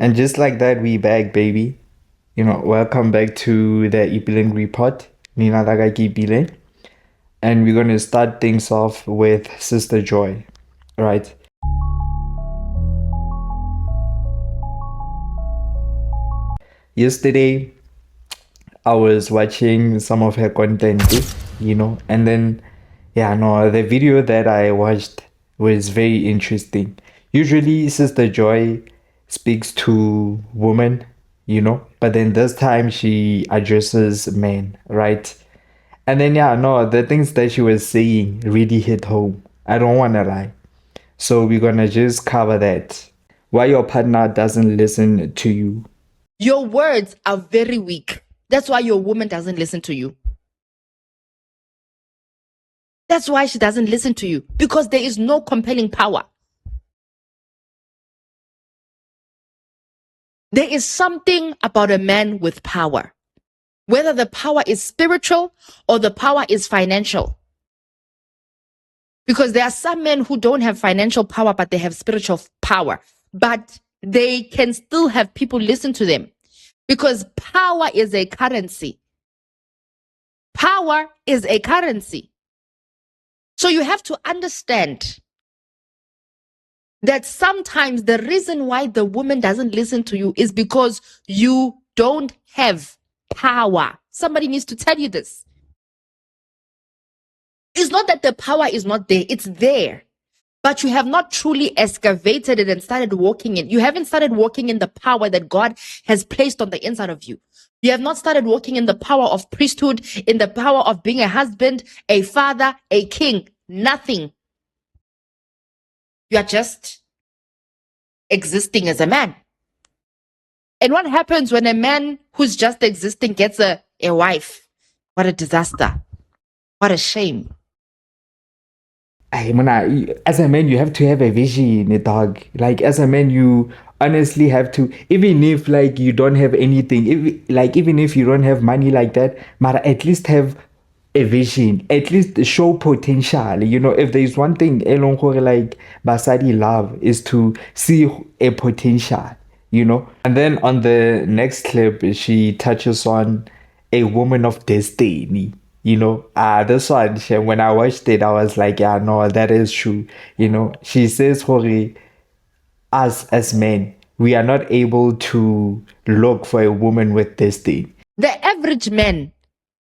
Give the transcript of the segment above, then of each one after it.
And just like that, we back, baby. Welcome back to the Ipeleng report. Nina Lagaki Ipeleng. And we're going to start things off with Sister Joy, right? Yesterday, I was watching some of her content, and then, yeah, no, the video that I watched was very interesting. Usually, Sister Joy speaks to women, but then this time she addresses men, right? And then, yeah, no, the things that she was saying really hit home. I don't want to lie. So we're gonna just cover that. Why your partner doesn't listen to you. Your words are very weak. That's why your woman doesn't listen to you. That's why she doesn't listen to you, because there is no compelling power. There is something about a man with power, whether the power is spiritual or the power is financial. Because there are some men who don't have financial power, but they have spiritual power, but they can still have people listen to them, because power is a currency. Power is a currency. So you have to understand that sometimes the reason why the woman doesn't listen to you is because you don't have power. Somebody needs to tell you this. It's not that the power is not there, it's there. But you have not truly excavated it and started walking in. You haven't started walking in the power that God has placed on the inside of you. You have not started walking in the power of priesthood, in the power of being a husband, a father, a king. Nothing. You are just existing as a man. And what happens when a man who's just existing gets a wife? What a disaster. What a shame. As a man, you have to have a vision, dog. Like, as a man, you honestly have to, even if, like, you don't have anything, even if you don't have money like that, but at least have a vision, at least show potential. If there's one thing, like, Basadi love is to see a potential, And then on the next clip, she touches on a woman of destiny. This one, when I watched it, I was like, yeah, no, that is true. She says, Hori, us as men, we are not able to look for a woman with destiny. The average man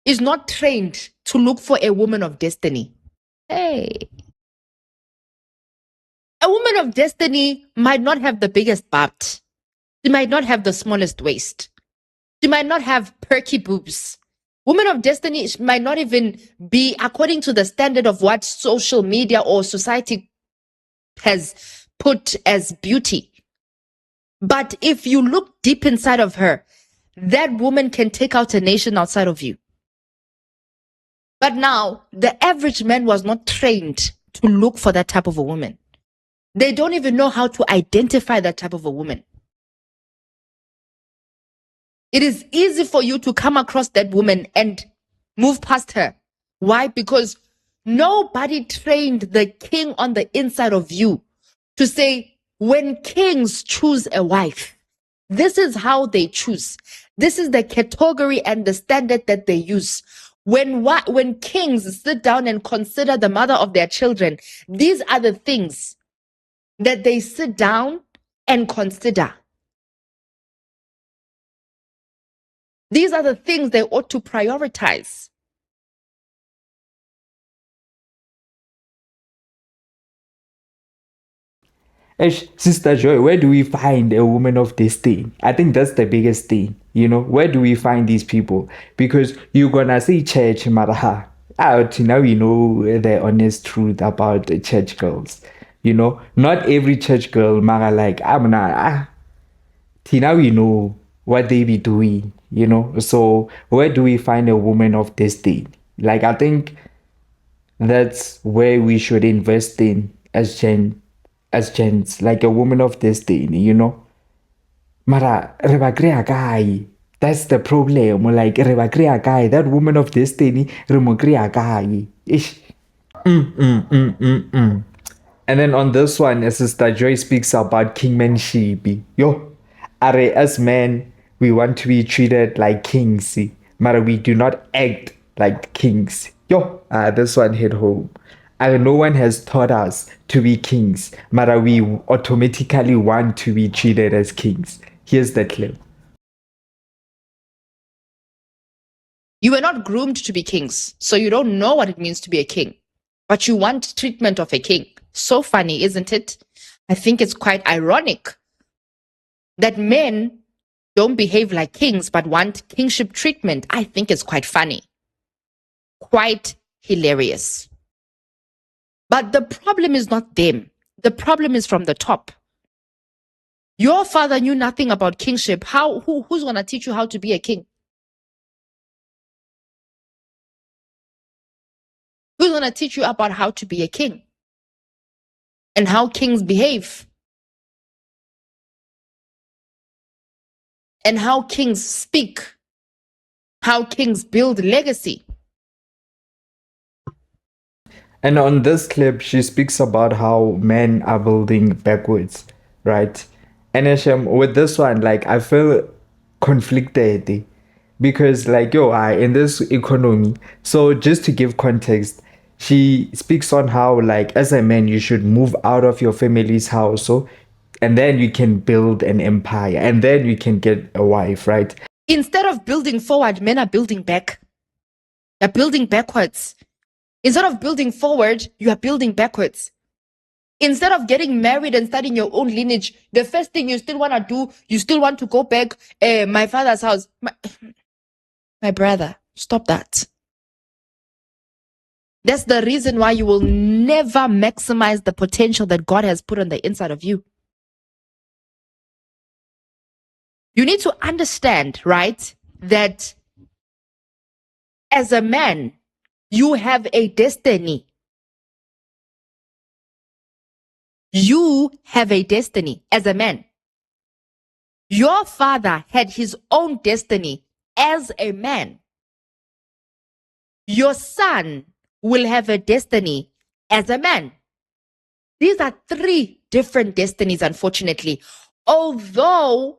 is not trained to look for a woman of destiny. Hey. A woman of destiny might not have the biggest butt. She might not have the smallest waist. She might not have perky boobs. Woman of destiny might not even be according to the standard of what social media or society has put as beauty. But if you look deep inside of her, that woman can take out a nation outside of you. But now, the average man was not trained to look for that type of a woman. They don't even know how to identify that type of a woman. It is easy for you to come across that woman and move past her. Why? Because nobody trained the king on the inside of you to say, when kings choose a wife, this is how they choose. This is the category and the standard that they use. When kings sit down and consider the mother of their children, these are the things that they sit down and consider. These are the things they ought to prioritize. Sister Joy, where do we find a woman of destiny? I think that's the biggest thing. Where do we find these people? Because you're gonna say church, maraha. Out now we know the honest truth about the church girls. Not every church girl, mara like I'm not. Tina, we know what they be doing. So where do we find a woman of destiny? Like, I think that's where we should invest in as gents, like a woman of destiny. Mara, re ba kry-a kae? That's the problem. Like, re ba kry-a kae? That woman of destiny, re mo kry-a kae? Ish. And then on this one, Sister Joy speaks about kingmanship. Yo, as men, we want to be treated like kings, but we do not act like kings. Yo, this one hit home. No one has taught us to be kings, but we automatically want to be treated as kings. Here's the clip. You were not groomed to be kings, so you don't know what it means to be a king. But you want treatment of a king. So funny, isn't it? I think it's quite ironic that men don't behave like kings but want kingship treatment. I think it's quite funny. Quite hilarious. But the problem is not them. The problem is from the top. Your father knew nothing about kingship. Who's going to teach you how to be a king? Who's going to teach you about how to be a king? And how kings behave? And how kings speak? How kings build legacy? And on this clip, she speaks about how men are building backwards, right? And with this one, like, I feel conflicted because, like, in this economy, so just to give context, she speaks on how, like, as a man, you should move out of your family's house, so, and then you can build an empire, and then you can get a wife, right? Instead of building forward, men are building back. They're building backwards. Instead of building forward, you are building backwards. Instead of getting married and starting your own lineage, the first thing you still want to do, you still want to go back, my father's house. My brother, stop that. That's the reason why you will never maximize the potential that God has put on the inside of you. You need to understand, right, that as a man, you have a destiny. You have a destiny as a man. Your father had his own destiny as a man. Your son will have a destiny as a man. These are three different destinies, unfortunately. Although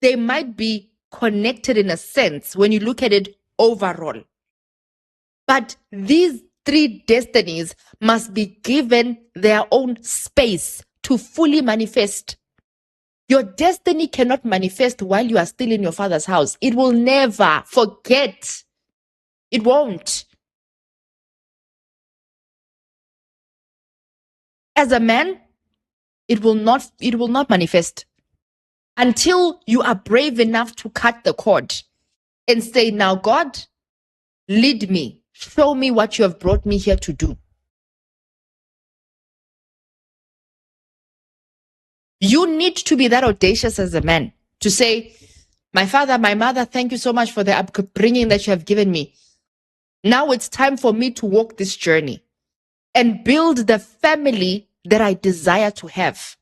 they might be connected in a sense when you look at it overall. But these three destinies must be given their own space to fully manifest. Your destiny cannot manifest while you are still in your father's house. It will never. Forget. It won't. As a man, it will not manifest until you are brave enough to cut the cord and say, now God, lead me. Show me what you have brought me here to do. You need to be that audacious as a man to say, my father, my mother, thank you so much for the upbringing that you have given me. Now it's time for me to walk this journey and build the family that I desire to have.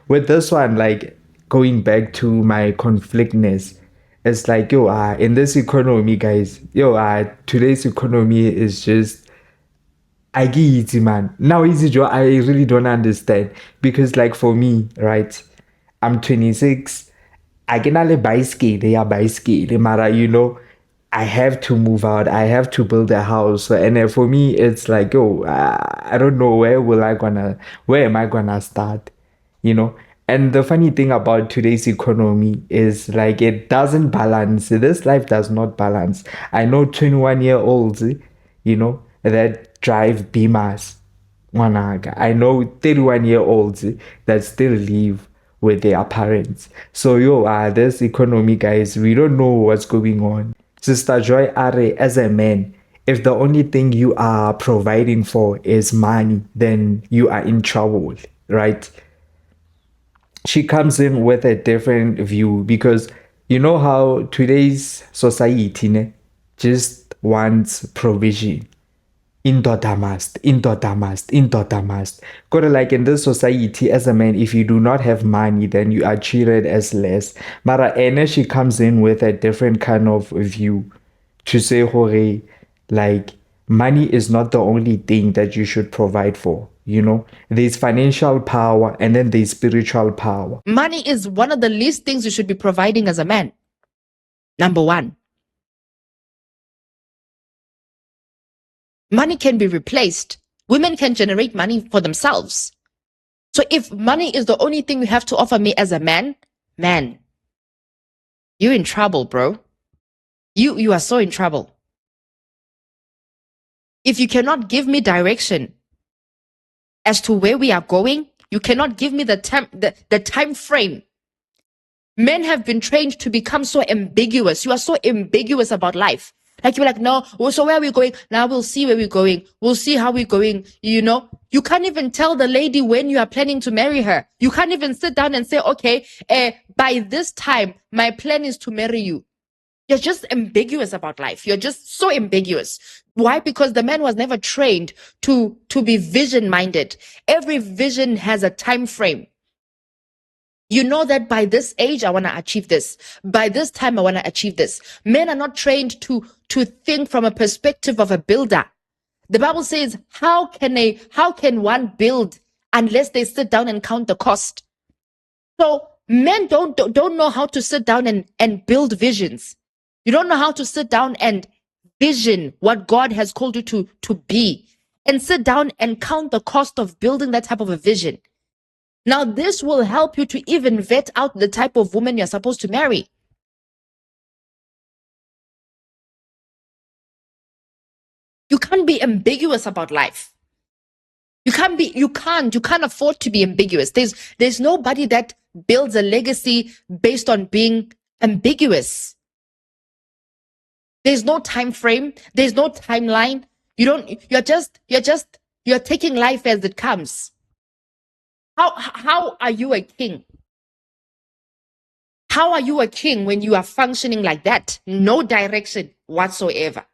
With this one, like, going back to my conflictness, it's like, in this economy, guys, today's economy is just, I get easy, man. Now, easy, Joe, I really don't understand. Because, like, for me, right, I'm 26. I can only bicycle, Mara, I have to move out. I have to build a house. And for me, it's like, I don't know where am I gonna start? And the funny thing about today's economy is, like, it doesn't balance. This life does not balance. I know 21-year-olds, that drive Beamers. I know 31-year-olds that still live with their parents. So this economy, guys, we don't know what's going on. Sister Joy Are, as a man, if the only thing you are providing for is money, then you are in trouble, right? She comes in with a different view because you know how today's society just wants provision. Indoda must. Got like in this society, as a man, if you do not have money, then you are treated as less. Mara Ene, she comes in with a different kind of view to say, hore, like, money is not the only thing that you should provide for. There's financial power and then there's spiritual power. Money is one of the least things you should be providing as a man. Number one. Money can be replaced. Women can generate money for themselves. So if money is the only thing you have to offer me as a man, you're in trouble, bro. You are so in trouble. If you cannot give me direction as to where we are going, you cannot give me the time frame. Men have been trained to become so ambiguous. You are so ambiguous about life. Like you're like, no, so where are we going? Now we'll see where we're going. We'll see how we're going. You can't even tell the lady when you are planning to marry her. You can't even sit down and say, okay, by this time, my plan is to marry you. You're just ambiguous about life. You're just so ambiguous. Why? Because the man was never trained to be vision-minded. Every vision has a time frame. You know that by this age, I want to achieve this. By this time, I want to achieve this. Men are not trained to think from a perspective of a builder. The Bible says, how can one build unless they sit down and count the cost? So men don't know how to sit down and build visions. You don't know how to sit down and vision what God has called you to be, and sit down and count the cost of building that type of a vision. Now, this will help you to even vet out the type of woman you're supposed to marry. You can't be ambiguous about life. You can't afford to be ambiguous. There's nobody that builds a legacy based on being ambiguous. There's no time frame. There's no timeline. You're taking life as it comes. How are you a king? How are you a king when you are functioning like that? No direction whatsoever.